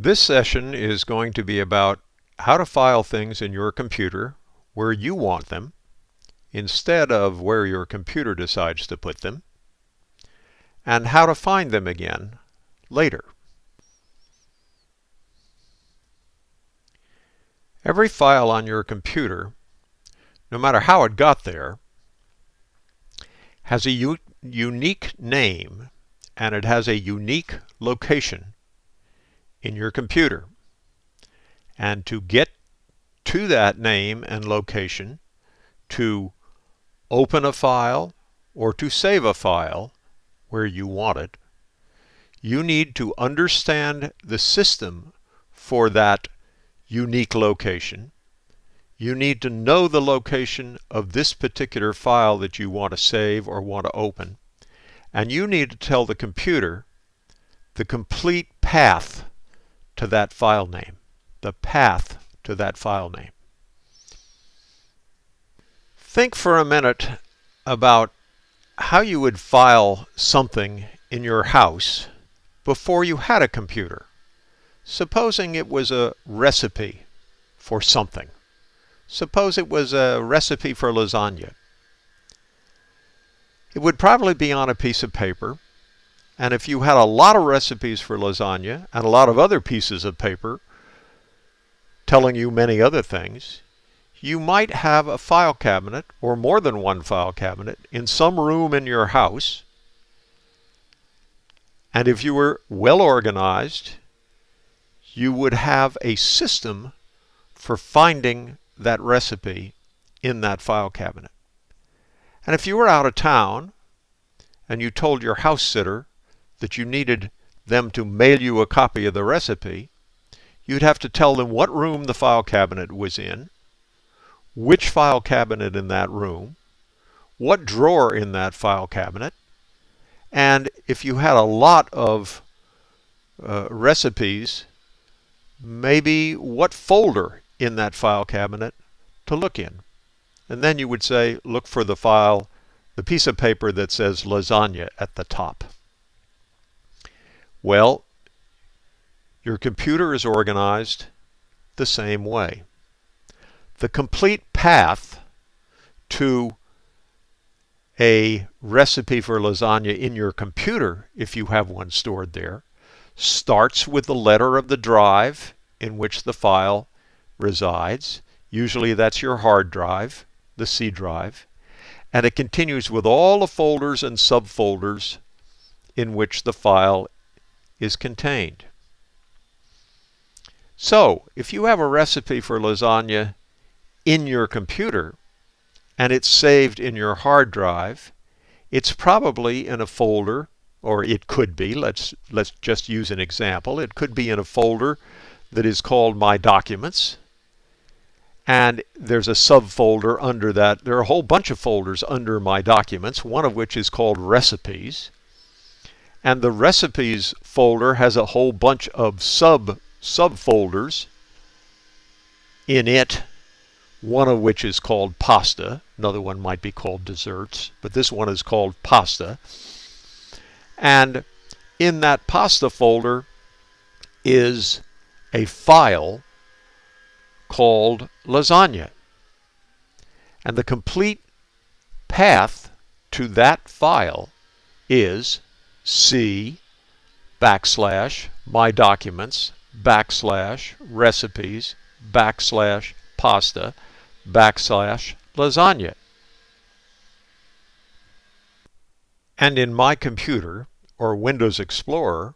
This session is going to be about how to file things in your computer where you want them instead of where your computer decides to put them, and how to find them again later. Every file on your computer, no matter how it got there, has a unique name and it has a unique location in your computer. And to get to that name and location, to open a file or to save a file where you want it, you need to understand the system for that unique location. You need to know the location of this particular file that you want to save or want to open. And you need to tell the computer the complete path to that file name. The path to that file name. Think for a minute about how you would file something in your house before you had a computer. Supposing it was a recipe for something. Suppose it was a recipe for lasagna. It would probably be on a piece of paper, and if you had a lot of recipes for lasagna and a lot of other pieces of paper telling you many other things, you might have a file cabinet or more than one file cabinet in some room in your house. And if you were well organized, you would have a system for finding that recipe in that file cabinet. And if you were out of town and you told your house sitter that you needed them to mail you a copy of the recipe, you'd have to tell them what room the file cabinet was in, which file cabinet in that room, what drawer in that file cabinet, and if you had a lot of recipes, maybe what folder in that file cabinet to look in. And then you would say, look for the file, the piece of paper that says lasagna at the top. Well, your computer is organized the same way. The complete path to a recipe for lasagna in your computer, if you have one stored there, starts with the letter of the drive in which the file resides. Usually that's your hard drive, the C drive, and it continues with all the folders and subfolders in which the file is contained. So, if you have a recipe for lasagna in your computer and it's saved in your hard drive, it's probably in a folder, or it could be, let's just use an example, it could be in a folder that is called My Documents, and there's a subfolder under that. There are a whole bunch of folders under My Documents, one of which is called Recipes, and the Recipes folder has a whole bunch of subfolders in it, one of which is called Pasta. Another one might be called Desserts, but this one is called Pasta. And in that Pasta folder is a file called lasagna. And the complete path to that file is C /My Documents /Recipes /Pasta /Lasagna. And in my computer or Windows Explorer,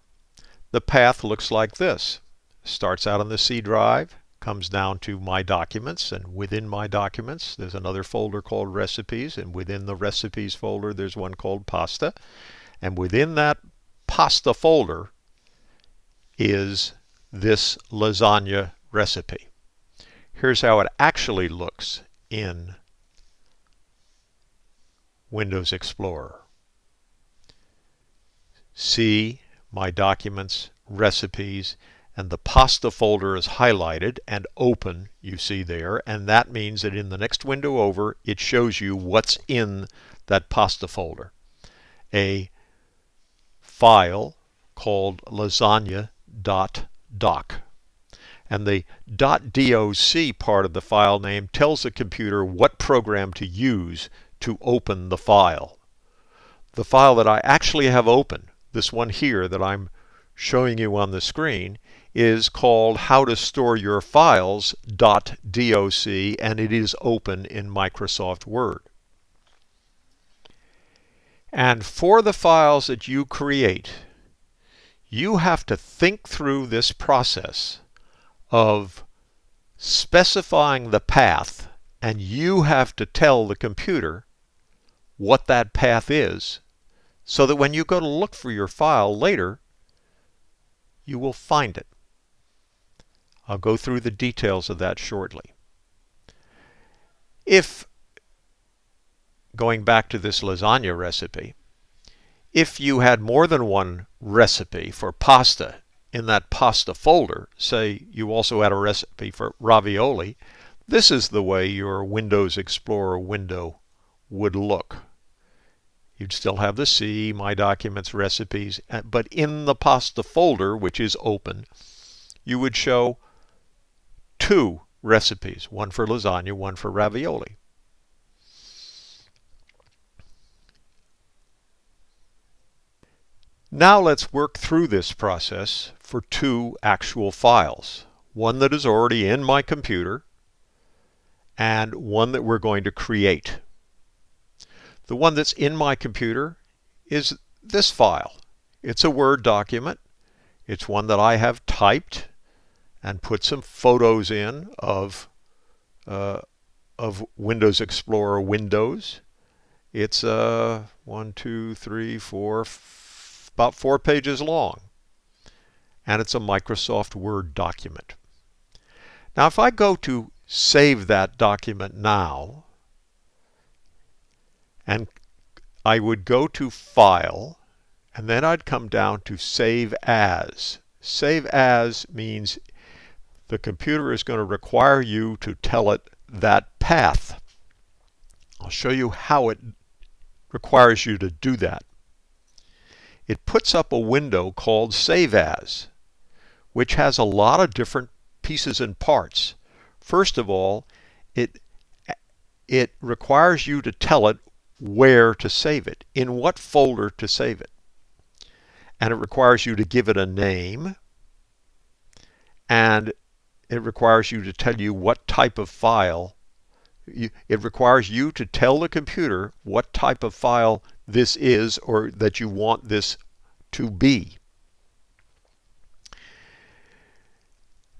the path looks like this. Starts out on the C drive, comes down to My Documents, and within My Documents there's another folder called Recipes, and within the Recipes folder there's one called Pasta, and within that Pasta folder is this lasagna recipe. Here's how it actually looks in Windows Explorer. See My Documents, Recipes, and the Pasta folder is highlighted and open, you see there, and that means that in the next window over it shows you what's in that Pasta folder. A file called lasagna.docx .doc. And the .doc part of the file name tells the computer what program to use to open the file. The file that I actually have open, this one here that I'm showing you on the screen, is called How to Store Your Files .doc, and it is open in Microsoft Word. And for the files that you create, you have to think through this process of specifying the path, and you have to tell the computer what that path is, so that when you go to look for your file later, you will find it. I'll go through the details of that shortly. If, going back to this lasagna recipe, if you had more than one recipe for pasta in that pasta folder, say you also had a recipe for ravioli, this is the way your Windows Explorer window would look. You'd still have the C, My Documents, Recipes, but in the pasta folder, which is open, you would show two recipes, one for lasagna, one for ravioli. Now let's work through this process for two actual files. One that is already in my computer and one that we're going to create. The one that's in my computer is this file. It's a Word document. It's one that I have typed and put some photos in of Windows Explorer windows. It's 1, 2, 3, 4, about 4 pages long. And it's a Microsoft Word document. Now if I go to save that document now, and I would go to File, and then I'd come down to Save As. Save As means the computer is going to require you to tell it that path. I'll show you how it requires you to do that. It puts up a window called Save As, which has a lot of different pieces and parts. First of all, it requires you to tell it where to save it, in what folder to save it. And it requires you to give it a name, and it requires you to tell you what type of file. It requires you to tell the computer what type of file this is, or that you want this to be.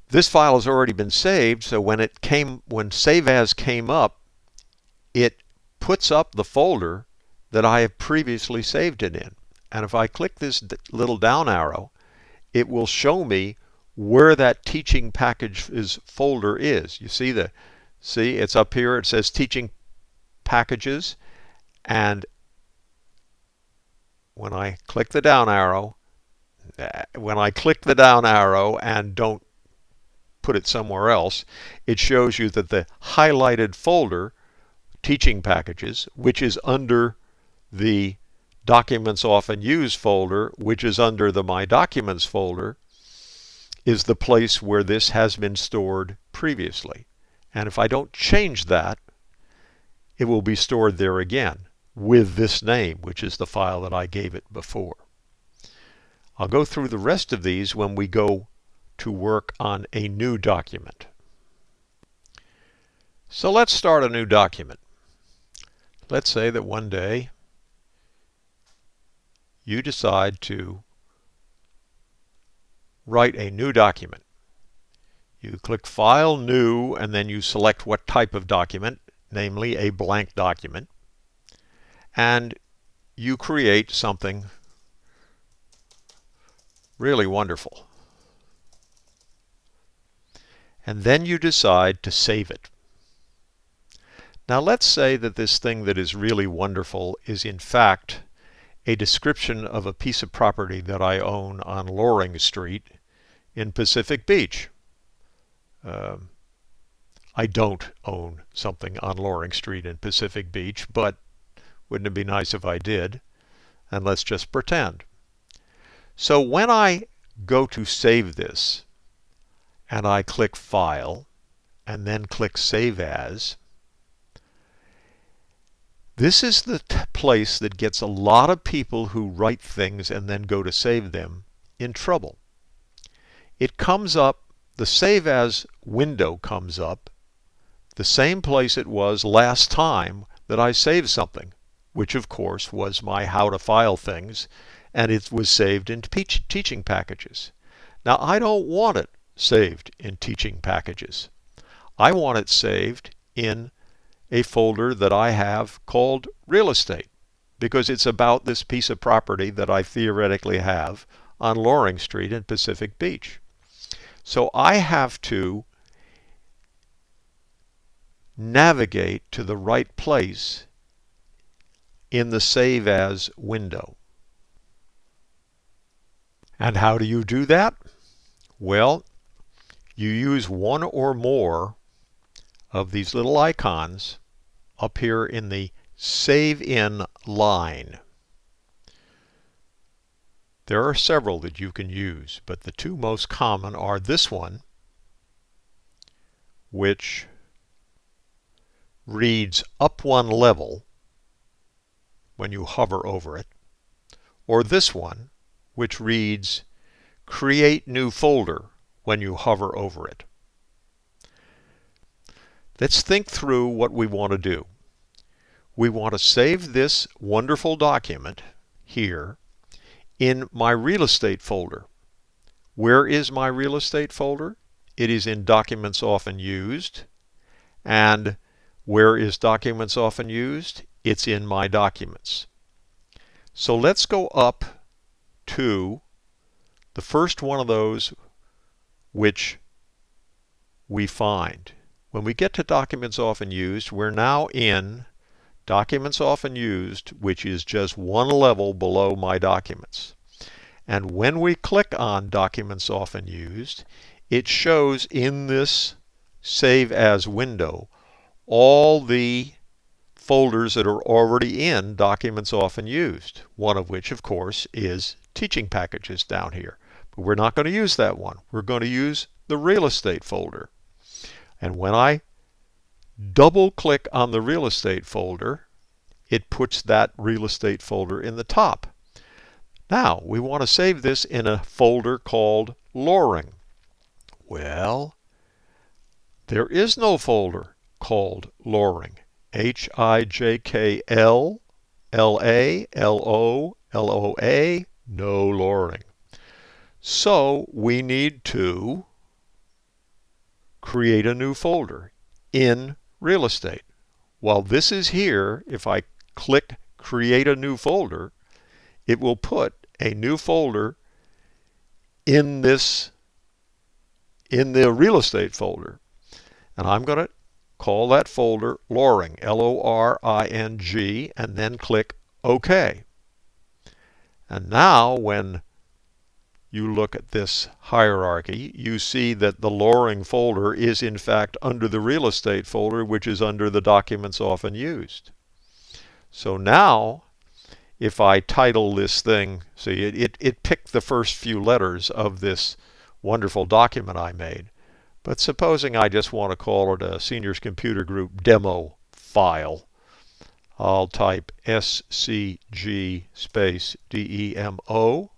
This file has already been saved, so when Save As came up, it puts up the folder that I have previously saved it in. And if I click this little down arrow, it will show me where that teaching packages folder is. You see it's up here. It says teaching packages, and when I click the down arrow and don't put it somewhere else, it shows you that the highlighted folder, teaching packages, which is under the Documents Often Used folder, which is under the My Documents folder, is the place where this has been stored previously. And if I don't change that, it will be stored there again with this name, which is the file that I gave it before. I'll go through the rest of these when we go to work on a new document. So let's start a new document. Let's say that one day you decide to write a new document. You click File, New, and then you select what type of document, namely a blank document, and you create something really wonderful. And then you decide to save it. Now let's say that this thing that is really wonderful is in fact a description of a piece of property that I own on Loring Street in Pacific Beach. I don't own something on Loring Street in Pacific Beach, but wouldn't it be nice if I did? And let's just pretend. So when I go to save this, and I click File and then click Save As, this is the place that gets a lot of people who write things and then go to save them in trouble. It comes up, the Save As window comes up the same place it was last time that I saved something, which of course was my How to File Things, and it was saved in teaching packages. Now I don't want it saved in teaching packages. I want it saved in a folder that I have called Real Estate, because it's about this piece of property that I theoretically have on Loring Street in Pacific Beach. So I have to navigate to the right place in the Save As window. And how do you do that? Well, you use one or more of these little icons up here in the Save In line. There are several that you can use, but the two most common are this one, which reads up one level when you hover over it, or this one, which reads Create New Folder when you hover over it. Let's think through what we want to do. We want to save this wonderful document here in my Real Estate folder. Where is my Real Estate folder? It is in Documents Often Used. And where is Documents Often Used? It's in My Documents. So let's go up to the first one of those which we find. When we get to Documents Often Used, we're now in Documents Often Used, which is just one level below My Documents. And when we click on Documents Often Used, it shows in this Save As window all the folders that are already in Documents Often Used, one of which, of course, is Teaching Packages down here. But we're not going to use that one. We're going to use the Real Estate folder. And when I double-click on the Real Estate folder, it puts that Real Estate folder in the top. Now, we want to save this in a folder called Loring. Well, there is no folder called Loring. HIJKL-LA-LO-LOA, no Loring. So we need to create a new folder in Real Estate. While this is here, if I click Create a New Folder, it will put a new folder in the Real Estate folder. And I'm going to call that folder Loring, L-O-R-I-N-G, and then click OK. And now when you look at this hierarchy, you see that the Loring folder is in fact under the Real Estate folder, which is under the Documents Often Used. So now, if I title this thing, see, it picked the first few letters of this wonderful document I made. But supposing I just want to call it a Seniors Computer Group demo file, I'll type SCG space DEMO.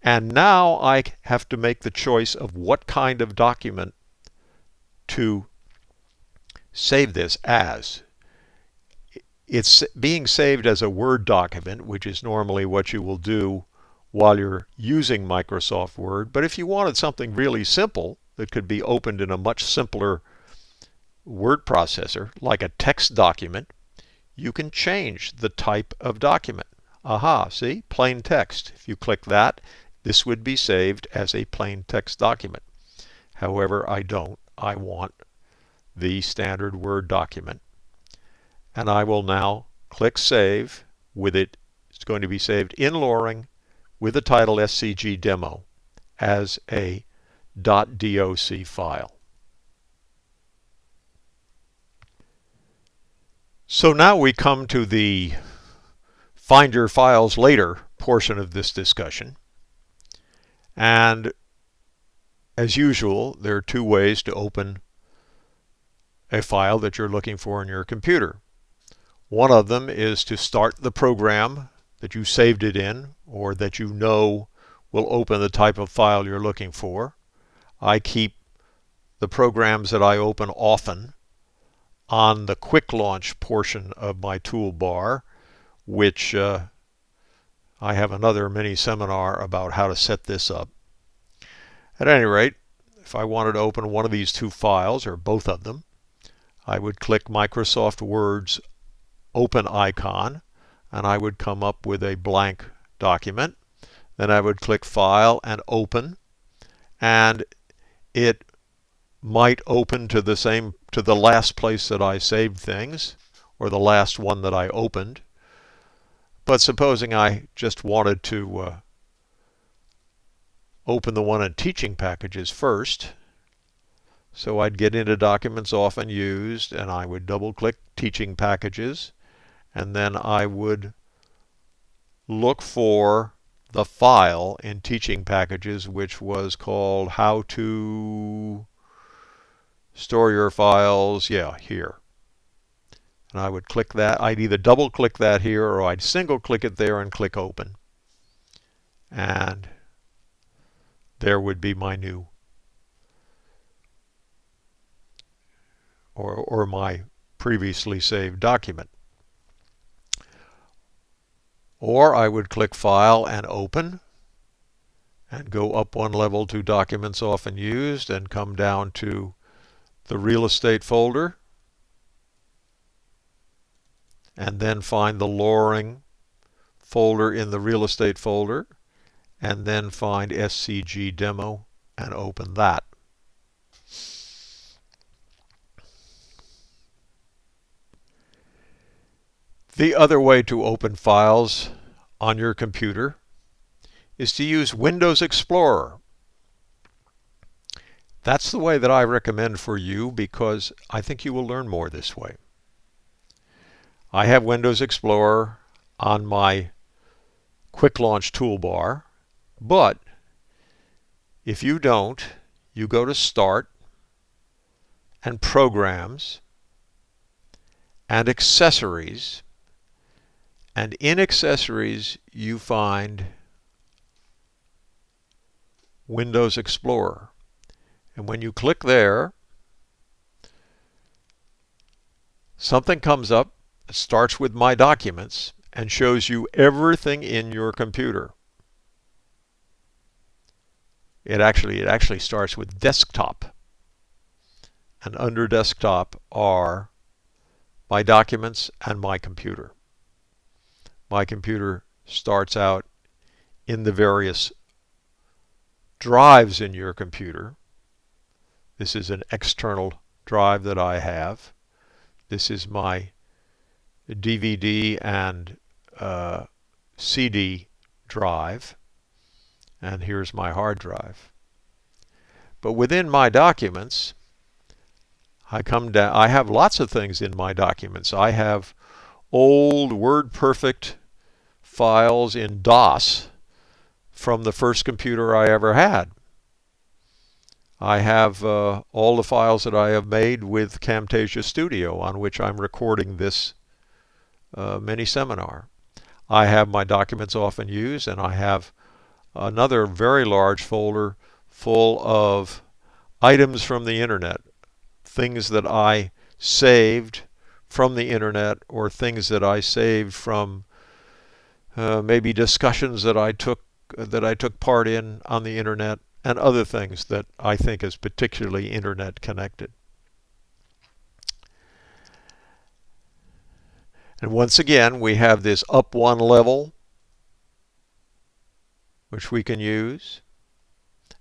And now I have to make the choice of what kind of document to save this as. It's being saved as a Word document, which is normally what you will do while you're using Microsoft Word. But if you wanted something really simple that could be opened in a much simpler word processor, like a text document, you can change the type of document. Aha, see? Plain text. If you click that, this would be saved as a plain text document. However, I don't. I want the standard Word document. And I will now click Save with it. It's going to be saved in Loring with the title SCG Demo as a .doc file. So now we come to the Find Your Files Later portion of this discussion. And As usual, there are two ways to open a file that you're looking for in your computer. One of them is to start the program that you saved it in, or that you know will open the type of file you're looking for. I keep the programs that I open often on the quick launch portion of my toolbar, which I have another mini seminar about how to set this up. At any rate, if I wanted to open one of these two files, or both of them, I would click Microsoft Word's open icon, and I would come up with a blank document. Then I would click File and Open, and it might open to the last place that I saved things, or the last one that I opened. But supposing I just wanted to open the one in Teaching Packages first, so I'd get into Documents Often Used, and I would double-click Teaching Packages, and then I would look for the file in Teaching Packages which was called How to Store Your Files, here. And I would click that. I'd either double-click that here, or I'd single-click it there and click Open. And there would be my new, or my previously saved document. Or I would click File and Open, and go up one level to Documents Often Used, and come down to the Real Estate folder, and then find the Loring folder in the Real Estate folder, and then find SCG Demo and open that. The other way to open files on your computer is to use Windows Explorer. That's the way that I recommend for you, because I think you will learn more this way. I have Windows Explorer on my Quick Launch toolbar, but if you don't, you go to Start and Programs and Accessories, and in Accessories you find Windows Explorer. And when you click there, something comes up that starts with My Documents and shows you everything in your computer. It actually starts with Desktop. And under Desktop are My Documents and My Computer. My Computer starts out in the various drives in your computer. This is an external drive that I have. This is my DVD and CD drive, and here's my hard drive. But within My Documents, I come down. I have lots of things in My Documents. I have old WordPerfect files in DOS from the first computer I ever had. I have all the files that I have made with Camtasia Studio, on which I'm recording this mini seminar. I have My Documents Often Used, and I have another very large folder full of items from the internet, things that I saved from the internet, or things that I saved from maybe discussions that I took part in on the internet, and other things that I think is particularly internet connected. And once again, we have this up one level, which we can use,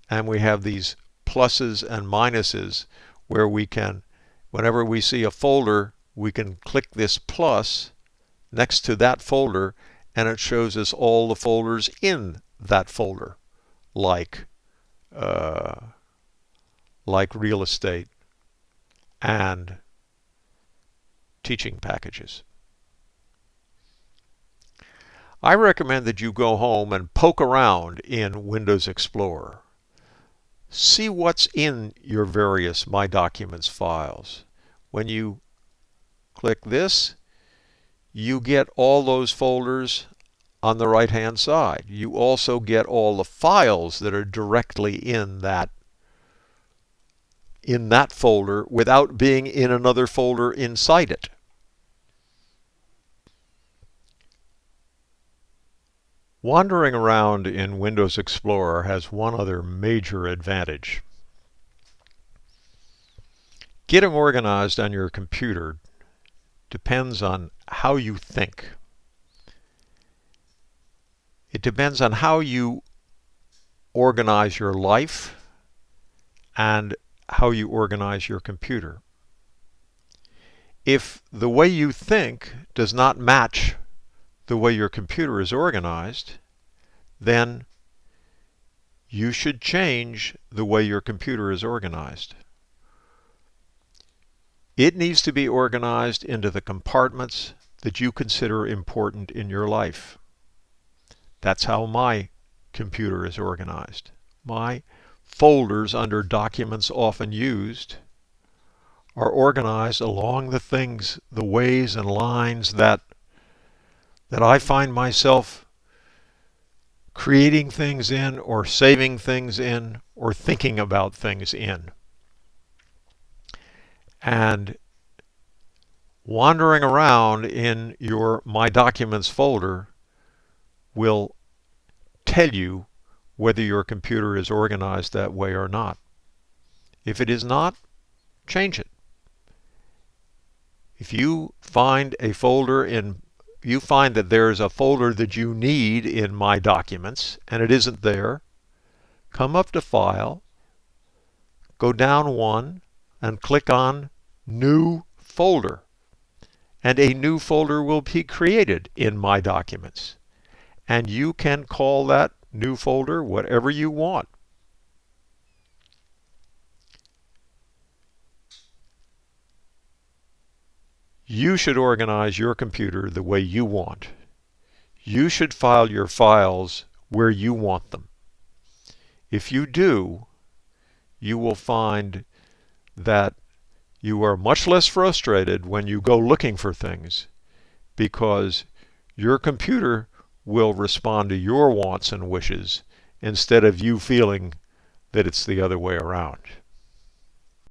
and we have these pluses and minuses where we can, whenever we see a folder, we can click this plus next to that folder, and it shows us all the folders in that folder, like Real Estate and Teaching Packages. I recommend that you go home and poke around in Windows Explorer. see what's in your various My Documents files. When you click this, you get all those folders on the right-hand side. You also get all the files that are directly in that folder without being in another folder inside it. Wandering around in Windows Explorer has one other major advantage. Getting organized on your computer depends on how you think. It depends on how you organize your life and how you organize your computer. If the way you think does not match the way your computer is organized, then you should change the way your computer is organized. It needs to be organized into the compartments that you consider important in your life. That's how my computer is organized. My folders under Documents Often Used are organized along the ways and lines that I find myself creating things in, or saving things in, or thinking about things in. And wandering around in your My Documents folder will tell you whether your computer is organized that way or not. If it is not, change it. If you find a folder you find that there is a folder that you need in My Documents and it isn't there, come up to File, go down one, and click on New Folder. And a new folder will be created in My Documents. And you can call that new folder whatever you want. You should organize your computer the way you want. You should file your files where you want them. If you do, you will find that you are much less frustrated when you go looking for things, because your computer will respond to your wants and wishes instead of you feeling that it's the other way around.